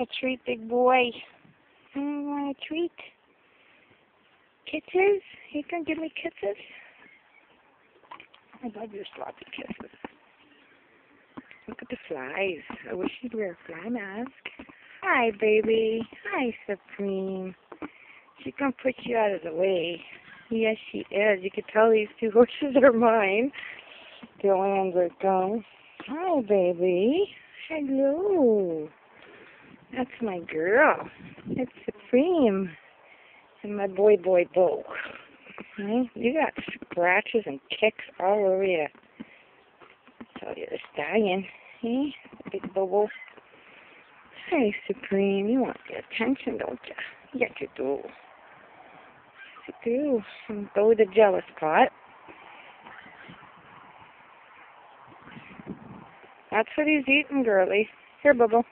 a treat, big boy? You want a treat? Kisses? You can give me kisses? I love your sloppy kisses. Look at the flies. I wish you'd wear a fly mask. Hi, baby. Hi, Supreme. She's going to put you out of the way. Yes, she is. You can tell these two horses are mine. The ones are gone. Hi, baby. Hello. That's my girl. It's Supreme. And my boy, Bo. Okay? You got scratches and kicks all over you. Tell you the stallion. Hey, big Bobo. Hey, Supreme. You want the attention, don't you? Yes, you do. Yes, you do. And Bo the jealous pot. That's what he's eating, girlie. Here, Bobo.